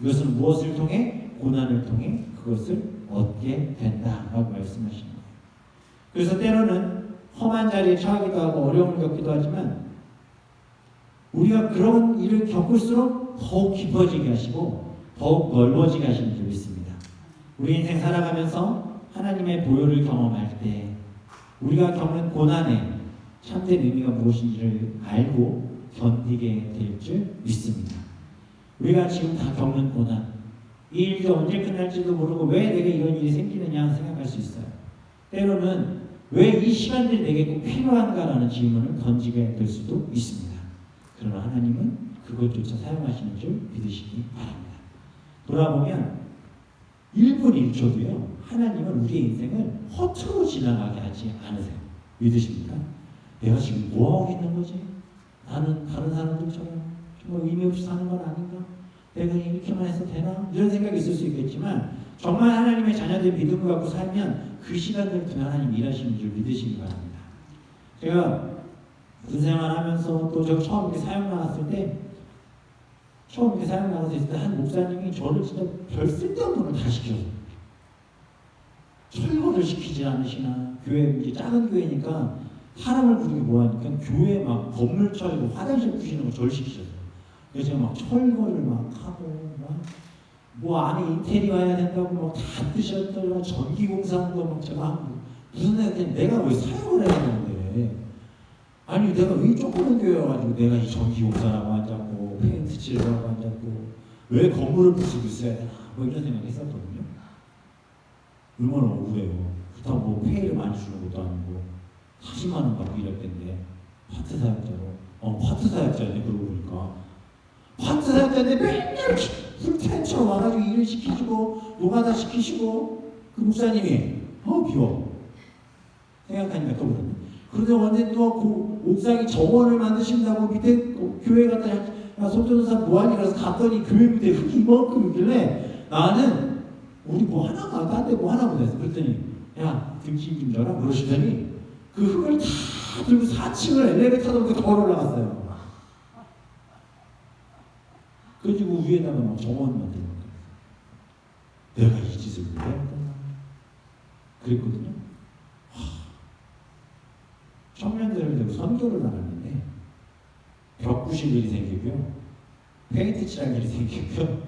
이것은 무엇을 통해? 고난을 통해 그것을 얻게 된다라고 말씀하시는 거예요. 그래서 때로는 험한 자리에 처하기도 하고 어려움을 겪기도 하지만 우리가 그런 일을 겪을수록 더욱 깊어지게 하시고 더욱 넓어지게 하시는 줄 믿습니다. 우리 인생 살아가면서 하나님의 보혈을 경험할 때 우리가 겪는 고난의 참된 의미가 무엇인지를 알고 견디게 될 줄 믿습니다. 우리가 지금 다 겪는 고난, 이 일이 언제 끝날지도 모르고 왜 내게 이런 일이 생기느냐 생각할 수 있어요. 때로는 왜 이 시간들이 내게 꼭 필요한가라는 질문을 던지게 될 수도 있습니다. 그러나 하나님은 그것조차 사용하시는 줄 믿으시기 바랍니다. 돌아보면 1분 1초도요 하나님은 우리의 인생을 허투루 지나가게 하지 않으세요. 믿으십니까? 내가 지금 뭐하고 있는 거지? 나는 다른 사람들처럼 정말 의미 없이 사는 건 아닌가? 내가 이렇게만 해서 되나? 이런 생각이 있을 수 있겠지만 정말 하나님의 자녀들 믿음을 갖고 살면 그 시간들 동안 하나님 일하시는 줄 믿으시기 바랍니다. 제가 군생활 하면서 또 제가 처음 이렇게 사역 나갔을 때 한 목사님이 저를 진짜 별 쓸데없는 걸 다 시켜서 철거를 시키지 않으시나, 교회 이제 작은 교회니까 사람을 부르기 뭐하니까 교회 막 건물 철거, 화장실 부시는 거 절시키셨어요. 그래서 제가 막 철거를 막 하고 뭐 안에 인테리어 해야 된다고 막 다 뜨셨더라. 전기공사하는 거 막 제가 하고 무슨 내가 왜 사역을 해야 되는데 아니 내가 왜 조그만 교회 와가지고 내가 이 전기공사라고 앉았고 페인트 칠하고 앉았고 왜 건물을 부수고 있어야 되나 뭐 이런 생각 했었거든요. 얼마나 억울해요. 그렇다고 뭐 페이를 많이 주는 것도 아니고 40만 원 받고 일할 텐데 파트 사역자로 파트 사역자네. 그러고 보니까 파트 사역자인데 맨날 풀타임처럼 와가지고 일을 시키시고 노가다 시키시고 그 목사님이 비워 생각하니까 또 그러네. 그런데 언제 또 그 옥상에 정원을 만드신다고 밑에 교회 갔다 야 손전도사 뭐하니 그래서 갔더니 교회 밑에 흙이 이만큼 있길래 나는 우리 뭐 하나가 딴 데 뭐 하나 보냈어. 그랬더니 야 등짐 좀 줘라 그러시더니 그 흙을 다 들고 4층을 엘리베이터 타고 걸어 올라갔어요. 그래가지고 위에다가 막 정원 만들고 내가 이 짓을 왜 했구나 그랬거든요. 청년들을 들고 선교를 나갔는데 벽 부실 일이 생기고요, 페인트 칠할 일이 생기고요,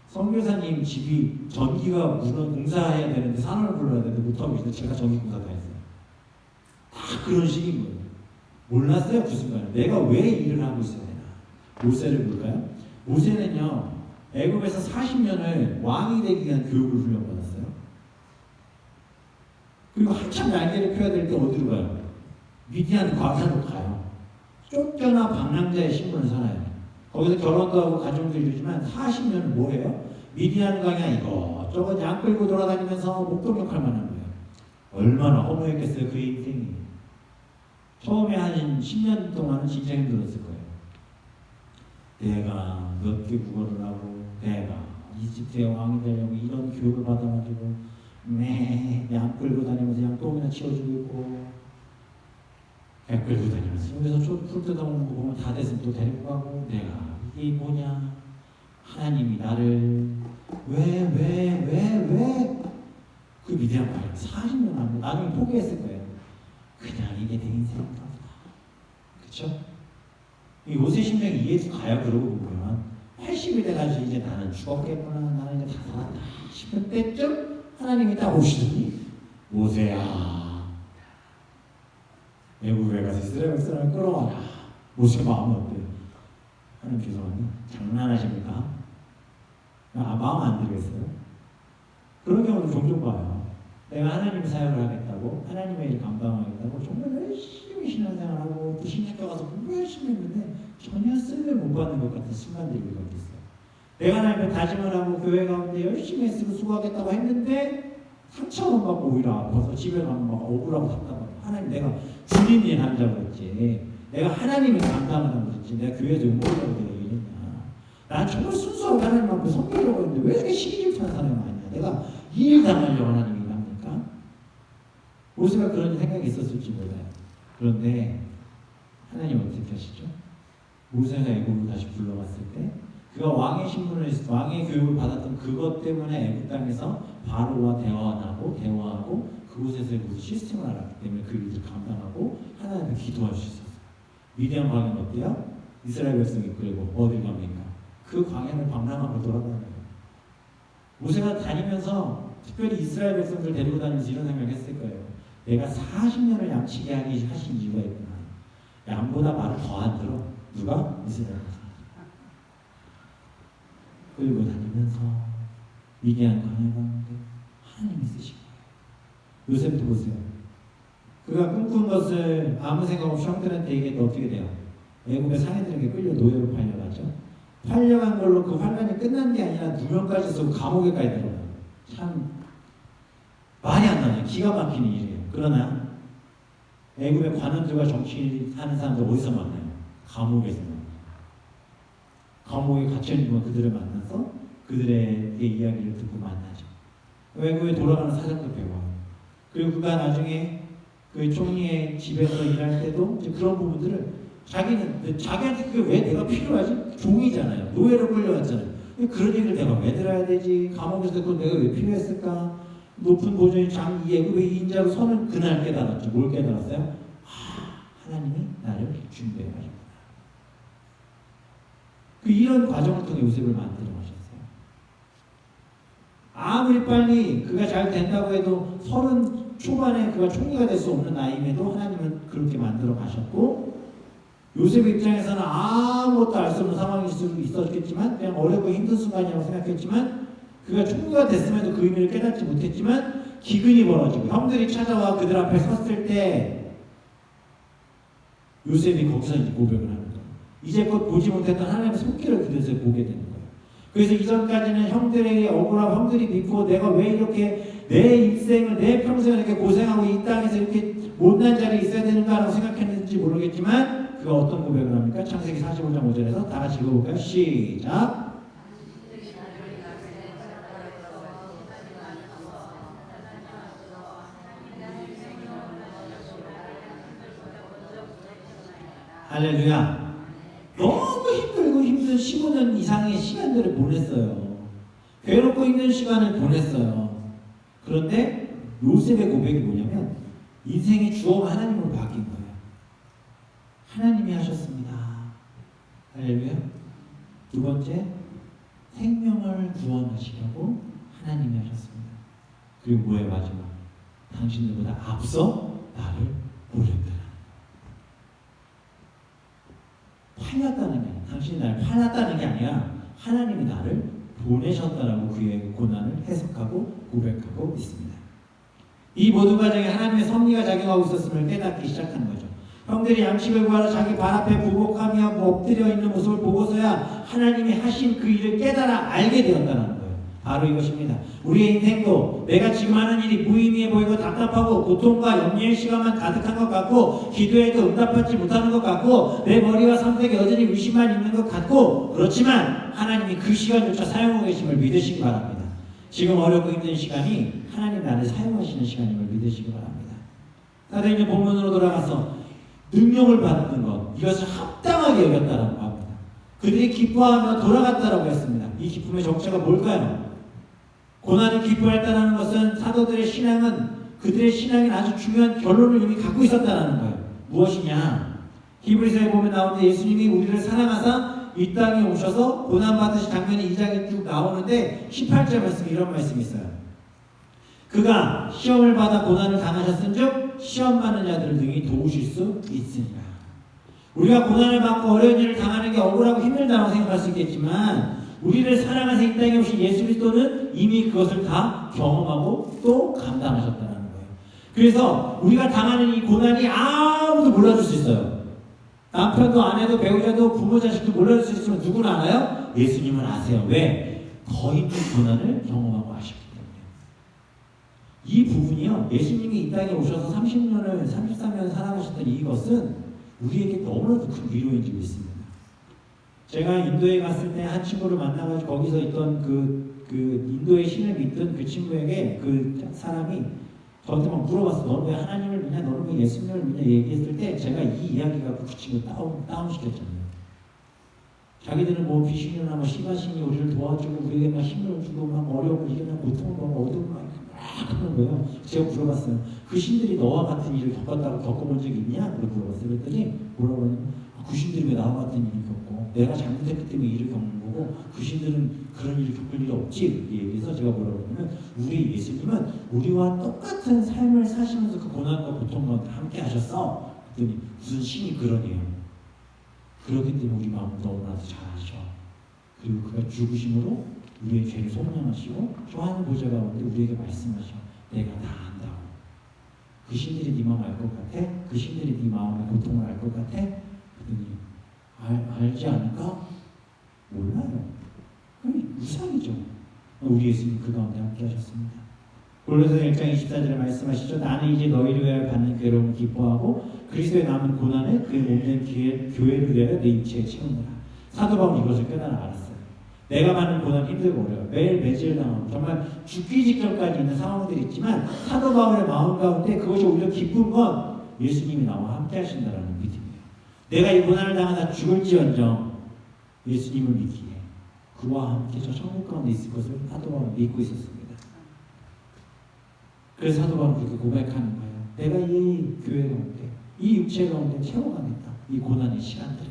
선교사님 집이 전기가 공사해야 되는데 산업을 불러야 되는데 못하고 있는데 제가 전기 공사 다 했어요. 다 그런 식인 거예요. 몰랐어요 그 순간에 내가 왜 일을 하고 있어야 되나. 모세를 볼까요? 모세는요 애굽에서 40년을 왕이 되기 위한 교육을 훈련받았어요. 그리고 한참 날개를 펴야 될 때 어디로 가요? 미디안 광야로 가요. 쫓겨나 방랑자의 신분을 살아요. 거기서 결혼도 하고 가정도 이루지만 40년을 뭐 해요? 미디안 광야 이것저것 양 끌고 돌아다니면서 목동 역할만 한 거예요. 얼마나 허무했겠어요 그 인생이. 처음에 한 10년 동안은 진짜 힘들었을 거예요. 내가 몇 개 국어를 하고 내가 이집트의 왕이 되려고 이런 교육을 받아가지고 양 끌고 다니면서 양 똥이나 치워주고 있고 양 끌고 다니면서 여기서 풀 뜯어먹는 거 보면 다 됐으면 또 데리고 가고 내가 이게 뭐냐. 하나님이 나를 왜 그 미디안 말이야. 40년 하고 나중에 포기했을 거예요. 그냥 이게 내 인생인가 보다. 그쵸? 이 요새 심정이 이해가 가요. 그러고 보면 80이 돼가지고 이제 나는 죽었겠구나, 나는 이제 다 살았다 싶을 때쯤 하나님이 딱 오시더니 모세야 애굽에 가서 이스라엘 백성을 끌어와라. 모세 마음이 어때요? 하나님 죄송합니다. 장난하십니까? 마음 안 들겠어요? 그런 경우도 종종 봐요. 내가 하나님 사역을 하겠다고, 하나님의 일을 감당하겠다고 정말 열심히 신앙생활하고 또 신학교 가서 공부 열심히 했는데 전혀 쓸을 못 받는 것 같은 순간들이 있어요. 내가 하나님의 다짐을 하고 교회 가운데 열심히 쓰고 수고하겠다고 했는데 상처만 받고 오히려 아파서 집에 가면 막 억울하고 답답하고 하나님 내가 주님 일 하자고 했지 내가 하나님을 감당하자고 했지 내가 교회에서 응원하고 내가 이랬냐. 난 정말 순수하게 하나님 앞에 섬기려고 했는데 왜 이렇게 시기질투한 사람이 많냐. 내가 일 당하려고 하나님이 합니까? 모세가 그런 생각이 있었을지 몰라요. 그런데 하나님 어떻게 하시죠? 모세가 애굽으로 다시 불러갔을 때 그가 왕의 신분을 왕의 교육을 받았던 그것 때문에 애굽 땅에서 바로와 대화하고 그곳에서 무슨 시스템을 알았기 때문에 그 일을 감당하고 하나님을 기도할 수 있었어요. 미디안 광야는 어때요? 이스라엘 백성이 그리고 어딜 갑니까? 그 광야를 방랑하고 돌아다녀요. 모세가 다니면서 특별히 이스라엘 백성들 데리고 다니면서 이런 생각을 했을 거예요. 내가 40년을 양치게 하신 이유가 있구나. 양보다 말을 더 안 들어. 누가? 이스라엘 백성. 끌고 다니면서 미디안 광야 가운데 하나님이 쓰신 거예요. 요셉도 보세요. 그가 꿈꾼 것을 아무 생각 없이 형들한테 얘기했는데 어떻게 돼요? 애굽의 상인들에게 끌려 노예로 팔려가죠. 팔려간 걸로 그 환란이 끝난 게 아니라 누명까지 쓰고 감옥에까지 들어가요. 참 말이 안 나요. 기가 막히는 일이에요. 그러나 애굽의 관원들과 정치하는 사람들 어디서 만나요? 감옥에서 만나요. 감옥에 갇혀있는 그들을 만나서 그들의 이야기를 듣고 만나죠. 외국에 돌아가는 사정도 배워요. 그리고 그가 나중에 그 총리의 집에서 일할 때도 이제 그런 부분들을 자기한테 그게 왜 내가 필요하지? 종이잖아요. 노예로 끌려왔잖아요. 그런 얘기를 내가 왜 들어야 되지? 감옥에서 그건 내가 왜 필요했을까? 높은 보존의 이 애굽의 인자로 서는 그날 깨달았죠. 뭘 깨달았어요? 하나님이 나를 준비해 가셨구나. 이런 과정을 통해 요셉을 만들어 가셨어요. 아무리 빨리 그가 잘 된다고 해도 30 초반에 그가 총리가 될 수 없는 나이임에도 하나님은 그렇게 만들어 가셨고, 요셉 입장에서는 아무것도 알 수 없는 상황일 수도 있었겠지만 그냥 어렵고 힘든 순간이라고 생각했지만, 그가 총리가 됐음에도 그 의미를 깨닫지 못했지만 기근이 벌어지고 형들이 찾아와 그들 앞에 섰을 때 요셉이 거기서 이제 고백을 하는 거예요. 이제껏 보지 못했던 하나님의 손길을 그들에서 보게 되는 거예요. 그래서 이전까지는 형들에게 억울하고 형들이 믿고 내가 왜 이렇게 내 인생을, 내 평생을 이렇게 고생하고 이 땅에서 이렇게 못난 자리에 있어야 되는가라고 생각했는지 모르겠지만, 그가 어떤 고백을 합니까? 창세기 45장 5절에서 다 같이 읽어볼까요? 시작. 할렐루야. 너무 힘들고 힘든 15년 이상의 시간들을 보냈어요. 괴롭고 힘든 시간을 보냈어요. 그런데 요셉의 고백이 뭐냐면 인생의 주어가 하나님으로 바뀐 거예요. 하나님이 하셨습니다. 할렐루야. 두 번째, 생명을 구원하시려고 하나님이 하셨습니다. 그리고 뭐예요? 마지막, 당신들보다 앞서 나를 보냈다. 팔렸다는 게 아니라, 당신이 나를 팔았다는 게 아니라 하나님이 나를 보내셨다라고 그의 고난을 해석하고 고백하고 있습니다. 이 모든 과정에 하나님의 섭리가 작용하고 있었음을 깨닫기 시작한 거죠. 형들이 양식을 구하러 자기 발 앞에 부복하며 엎드려 있는 모습을 보고서야 하나님이 하신 그 일을 깨달아 알게 되었다는 거예요. 바로 이것입니다. 우리의 인생도 내가 지금 하는 일이 무의미해 보이고 답답하고 고통과 염려의 시간만 가득한 것 같고, 기도해도 응답받지 못하는 것 같고, 내 머리와 선택에 여전히 의심만 있는 것 같고, 그렇지만 하나님이 그 시간조차 사용하고 계심을 믿으시기 바랍니다. 지금 어렵고 힘든 시간이 하나님 나를 사용하시는 시간임을 믿으시기 바랍니다. 사도행전 본문으로 돌아가서 능력을 받는 것, 이것을 합당하게 여겼다라고 합니다. 그들이 기뻐하며 돌아갔다라고 했습니다. 이 기쁨의 정체가 뭘까요? 고난을 기뻐했다는 것은 사도들의 신앙은, 그들의 신앙이 아주 중요한 결론을 이미 갖고 있었다는 거예요. 무엇이냐? 히브리서에 보면 나오는데, 예수님이 우리를 사랑하사 이 땅에 오셔서 고난받으신 장면이 2장에 쭉 나오는데 18절 말씀에 이런 말씀이 있어요. 그가 시험을 받아 고난을 당하셨은즉 시험 받는 자들을 능히 도우실 수 있으니라. 우리가 고난을 받고 어려운 일을 당하는 게 억울하고 힘들다고 생각할 수 있겠지만, 우리를 사랑하사 이 땅에 오신 예수 그리스도는 이미 그것을 다 경험하고 또 감당하셨다는 거예요. 그래서 우리가 당하는 이 고난이 아무도 몰라줄 수 있어요. 남편도 아내도 배우자도 부모 자식도 몰라줄 수 있으면 누구나 알아요? 예수님은 아세요. 왜? 거의 그 고난을 경험하고 아셨기 때문에. 이 부분이요, 예수님이 이 땅에 오셔서 33년 살아가셨던 이것은 우리에게 너무나도 큰 위로인 줄 믿습니다. 제가 인도에 갔을 때 한 친구를 만나가지고 거기서 있던 그 인도의 신을 믿던 그 친구에게 그 사람이 저한테 막 물어봤어. 너는 왜 하나님을 믿냐? 너는 왜 예수님을 믿냐? 얘기했을 때 제가 이 이야기가 그 친구 다운시켰잖아요. 자기들은 뭐 귀신이나 뭐 시바신이 우리를 도와주고 우리에게 막 힘을 주고 막 어려움을 이기는 고통을 막 어두운 막 하는 거예요. 제가 물어봤어요. 그 신들이 너와 같은 일을 겪어본 적이 있냐? 그렇게 물어봤어요. 그랬더니 뭐라고 하냐면, 그 신들이 왜 나와 같은 일을 겪고 내가 잘못했기 때문에 일을 겪는 거고 그 신들은 그런 일을 겪을 일이 없지. 이렇게 얘기해서 제가 뭐라고 하냐면, 우리 예수님은 우리와 똑같은 삶을 사시면서 그 고난과 고통과 함께 하셨어. 그랬더니 무슨 신이 그러네요. 그렇기 때문에 우리 마음을 너무나도 잘 아셔. 그리고 그가 죽으심으로 우리의 죄를 속량하시고 또 하늘 보좌 가운데 우리에게 말씀하셔. 내가 다 안다고. 그 신들이 네 마음 알 것 같아? 그 신들이 네 마음의 고통을 알 것 같아? 그랬더니 알지 않을까? 몰라요. 그럼 이상이죠. 우리 예수님 그 가운데 함께 하셨습니다. 골로새서 1장 24절에 말씀하시죠. 나는 이제 너희를 위하여 받는 괴로움을 기뻐하고 그리스도의 남은 고난에 그의 몸된 교회를 위하여 내 인체에 채우느라. 사도 바울은 이것을 깨달아 알았어요. 내가 받는 고난 힘들고 어려워요. 매일 매질 당하고 정말 죽기 직전까지 있는 상황들이 있지만, 사도 바울의 마음 가운데 그것이 오히려 기쁜 건 예수님이 나와 함께 하신다는 믿음이에요. 내가 이 고난을 당하다 죽을지언정 예수님을 믿기에 그와 함께 저 천국 가운데 있을 것을 사도 바울은 믿고 있었습니다. 그래서 사도 바울은 그렇게 고백하는 거예요. 내가 이 교회 가운데 이 육체 가운데 채워가겠다. 이 고난의 시간들을.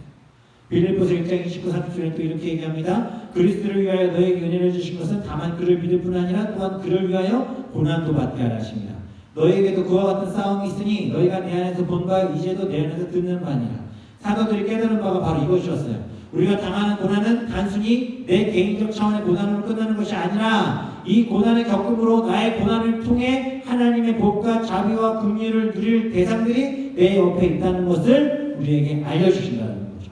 빌립보서 1장 29, 30절에 또 이렇게 얘기합니다. 그리스도를 위하여 너에게 은혜를 주신 것은 다만 그를 믿을 뿐 아니라 또한 그를 위하여 고난도 받게 하라 하십니다. 너에게도 그와 같은 싸움이 있으니 너희가 내 안에서 본 바 이제도 내 안에서 듣는 바니라. 사도들이 깨달은 바가 바로 이것이었어요. 우리가 당하는 고난은 단순히 내 개인적 차원의 고난으로 끝나는 것이 아니라 이 고난을 겪음으로 나의 고난을 통해 하나님의 복과 자비와 긍휼을 누릴 대상들이 내 옆에 있다는 것을 우리에게 알려주신다는 거죠.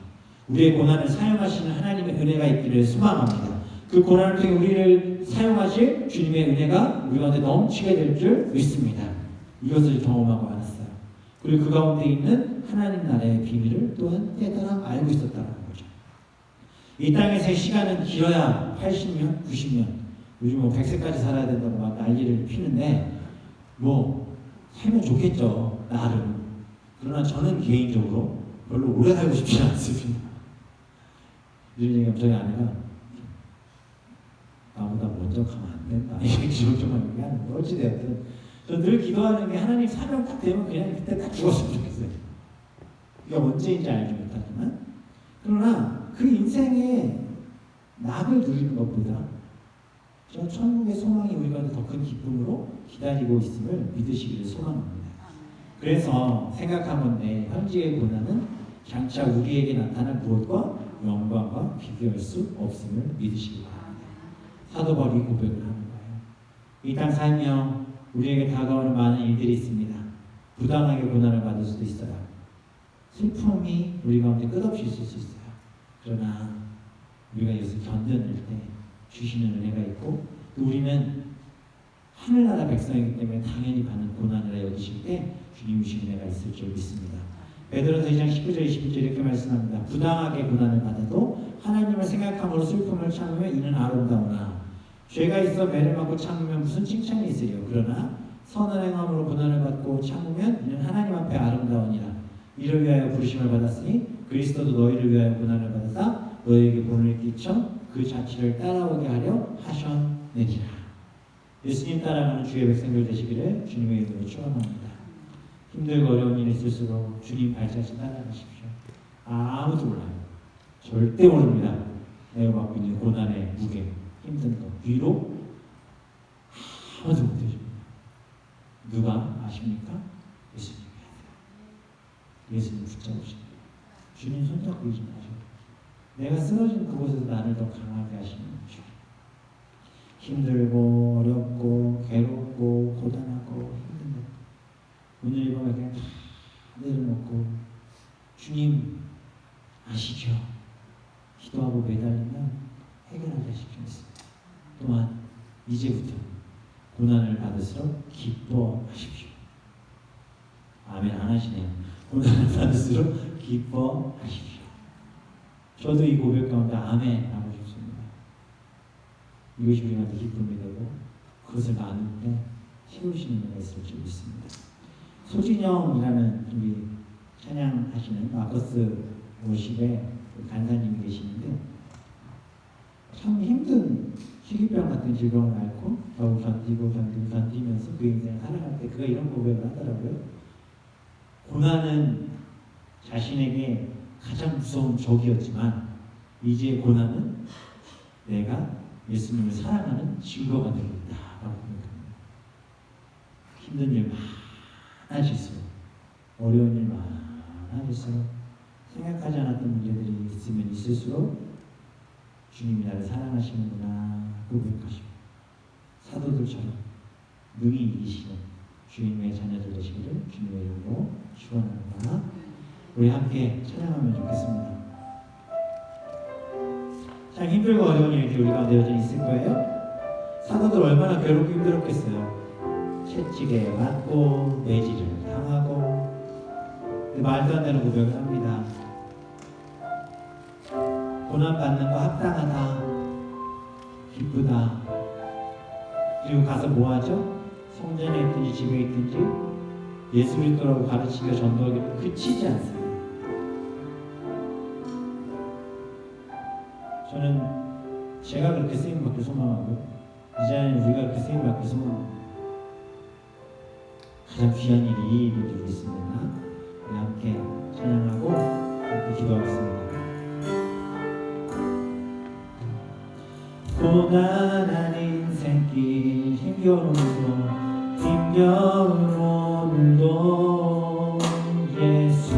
우리의 고난을 사용하시는 하나님의 은혜가 있기를 소망합니다. 그 고난을 통해 우리를 사용하실 주님의 은혜가 우리 가운데 넘치게 될 줄 믿습니다. 이것을 경험하고 알았어요. 그리고 그 가운데 있는 하나님 나라의 비밀을 또한 깨달아 알고 있었다는 거죠. 이 땅에서의 시간은 길어야 80년, 90년, 요즘 100세까지 살아야 된다고 막 난리를 피는데 살면 좋겠죠, 나름. 그러나 저는 개인적으로 별로 오래 살고 싶지 않습니다. 이런 얘기하면 저희 아내가 나보다 먼저 가면 안 된다 이렇게 지속적으로 얘기하는데 어찌되었든 저는 늘 기도하는 게 하나님 사명 딱 되면 그냥 그때 딱 죽었으면 좋겠어요. 이게 언제인지 알지 못하지만 그러나 그 인생의 낙을 누리는 것보다 저 천국의 소망이 우리 가운데 더 큰 기쁨으로 기다리고 있음을 믿으시기를 소망합니다. 그래서 생각하건대 현재의 고난은 장차 우리에게 나타날 무엇과 영광과 비교할 수 없음을 믿으시기 바랍니다. 사도 바울이 고백을 하는 거예요. 이 땅 살며 우리에게 다가오는 많은 일들이 있습니다. 부당하게 고난을 받을 수도 있어요. 슬픔이 우리 가운데 끝없이 있을 수 있어요. 그러나 우리가 이것을 견뎌낼 때 주시는 은혜가 있고 또 우리는 하늘나라 백성이기 때문에 당연히 받는 고난이라 여기실 때 주님 주신 은혜가 있을 줄 믿습니다. 베드로서 2장 19절 21절 이렇게 말씀합니다. 부당하게 고난을 받아도 하나님을 생각함으로 슬픔을 참으면 이는 아름다우나 죄가 있어 매를 맞고 참으면 무슨 칭찬이 있으리요. 그러나 선을 행함으로 고난을 받고 참으면 이는 하나님 앞에 아름다우니라. 이를 위하여 부르심을 받았으니 그리스도도 너희를 위하여 고난을 받았다. 너희에게 본을 끼쳐 그 자취를 따라오게 하려 하셨느니라. 예수님 따라가는 주의 백성들 되시기를 주님의 이름으로 축원합니다. 힘들고 어려운 일이 있을수록 주님 발자취 따라가십시오. 아무도 몰라요. 절대 모릅니다. 내가 맡고 있는 고난의 무게, 힘든 거, 위로 아무도 못해줍니다. 누가 아십니까? 예수님이 아세요. 예수님 붙잡으십니다. 주님 손잡고 있지 마시고 내가 쓰러진 그곳에서 나를 더 강하게 하시는 주. 힘들고 어렵고 괴롭고 고단하고 힘든 것 오늘 이 밤에 그냥 다 내려놓고 주님 아시죠? 기도하고 매달리면 해결하게 하실 줄 믿습니다. 또한 이제부터 고난을 받을수록 기뻐하십시오. 아멘 안 하시네요. 고난을 받을수록 기뻐하십시오. 저도 이 고백 가운데 아멘 하고 싶습니다. 이것이 우리한테 기쁨이 되고 그것을 나눌 때 채우시는 은혜가 있을 줄 믿습니다. 소진영이라는 우리 찬양하시는 마커스 워십의 간사님이 계시는데 참 힘든 희귀병 같은 질병을 앓고 겨우 견디면서 그 인생을 살아갈 때 그가 이런 고백을 하더라고요. 고난은 자신에게 가장 무서운 적이었지만 이제 고난은 내가 예수님을 사랑하는 증거가 되고 있다라고 고백합니다. 힘든 일 많아질수록 어려운 일 많아질수록 생각하지 않았던 문제들이 있으면 있을수록 주님이 나를 사랑하시는구나 고백하시고 사도들처럼 능히 이기시는 주님의 자녀들 되시기를 주님의 이름으로 축원합니다. 우리 함께 찬양하면 좋겠습니다. 참 힘들고 어려운 일들이 우리 가운데 여전히 있을 거예요. 사도들 얼마나 괴롭고 힘들었겠어요. 채찍에 맞고 매질을 당하고 말도 안 되는 고백을 합니다. 고난받는 거 합당하다, 기쁘다. 그리고 가서 뭐하죠? 성전에 있든지 집에 있든지 예수 그리스도라고 가르치며 전도하기를 그치지 않습니다. 저는 제가 그렇게 쓰임받길 소망하고 이 자리에 우리가 그렇게 쓰임받길 소망합니다. 가장 귀한 일이 이 일인 줄 믿습니다. 우리 함께 찬양하고 함께 기도하겠습니다. 고단한 인생길 힘겨운 오늘도 예수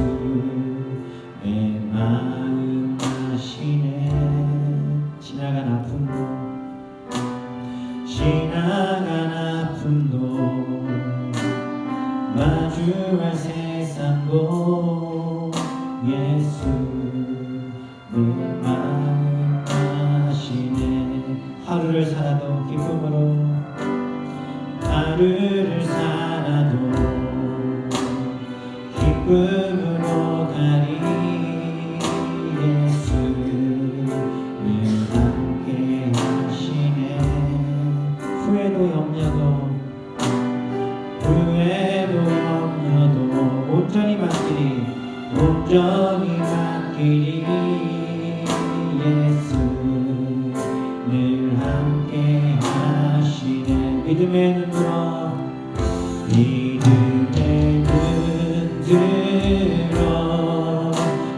내 마음 아시네. 지나간 아픔도 마주할 세상도 예수 내 마음 아시네. 하루를 살아도 기쁨으로 가리 예수 늘 함께 하시네. 후회도 염려도 온전히 맡기리 예수 늘 함께 하시네. 믿음의 눈 들어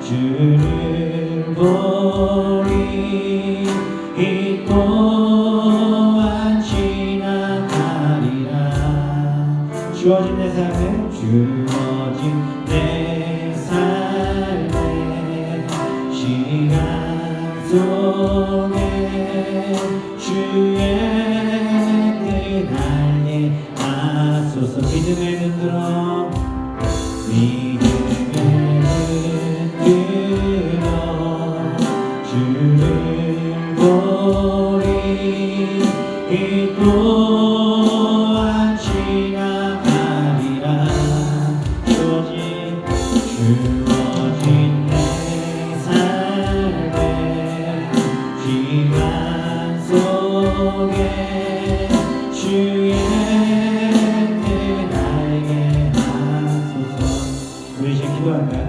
주를 보리. 이 또한 지나가리라. 주어진 내 삶에 시간 속에 주의 뜻 알게 하소서. 믿음의 눈 들어 주를 보리. 이 또한 지나가리라. 주어진 내 삶에 시간 속에 주의 뜻 알게 하소서. 우리 이제 기도할까요?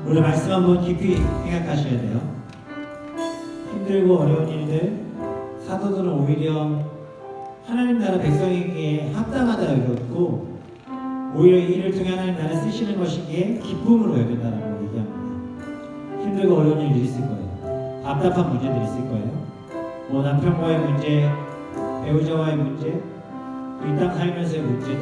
오늘 말씀 한번 깊이 생각하셔야 돼요. 힘들고 어려운 일들, 사도들은 오히려 하나님 나라 백성에게 합당하다 여겼고, 오히려 이 일을 통해 하나님 나라 쓰시는 것이기에 기쁨으로 여긴다라고 얘기합니다. 힘들고 어려운 일이 있을 거예요. 답답한 문제들이 있을 거예요. 뭐 남편과의 문제, 배우자와의 문제, 이 땅 살면서의 문제들,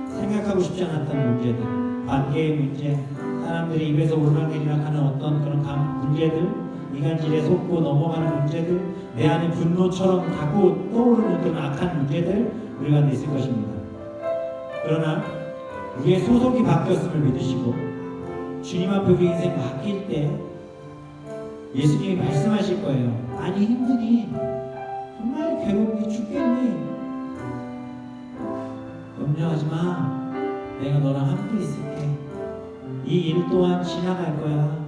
생각하고 싶지 않았던 문제들, 관계의 문제, 사람들이 입에서 오르락내리락 하는 어떤 그런 문제들, 이간질에 속고 넘어가는 문제들, 내 안에 분노처럼 자꾸 떠오르는 그런 악한 문제들 우리 가운데 있을 것입니다. 그러나 우리의 소속이 바뀌었음을 믿으시고 주님 앞에 우리 인생 맡길 때 예수님이 말씀하실 거예요. 많이 힘드니? 정말 괴롭니? 죽겠니? 염려하지 마. 내가 너랑 함께 있을게. 이 일 또한 지나갈 거야.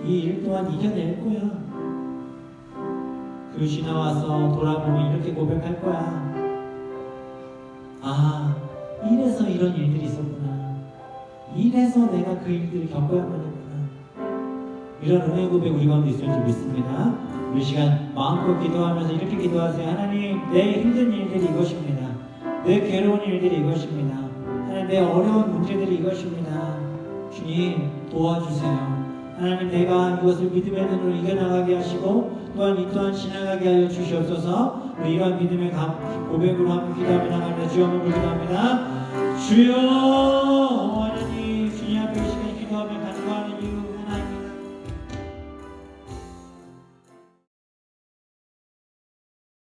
이 일 또한 이겨낼 거야. 그 지나와서 돌아보면 이렇게 고백할 거야. 아, 이래서 이런 일들이 있었구나. 이래서 내가 그 일들을 겪어야만 했구나. 이런 은혜 고백 우리 가운데 있을 줄 믿습니다. 우리 시간 마음껏 기도하면서 이렇게 기도하세요. 하나님, 내 힘든 일들이 이것입니다. 내 괴로운 일들이 이것입니다. 하나님, 내 어려운 문제들이 이것입니다. 주님, 도와주세요. 하나님, 내가 이것을 믿음의 눈으로 이겨나가게 하시고 또한 이 또한 지나가게 하여 주시옵소서. 우리 이러한 믿음의 고백으로 함께 기도하며 나갑니다. 주여 한번 기도합니다. 주여. 하나님, 주님 앞에 이 시간 기도하며 간구하는 이유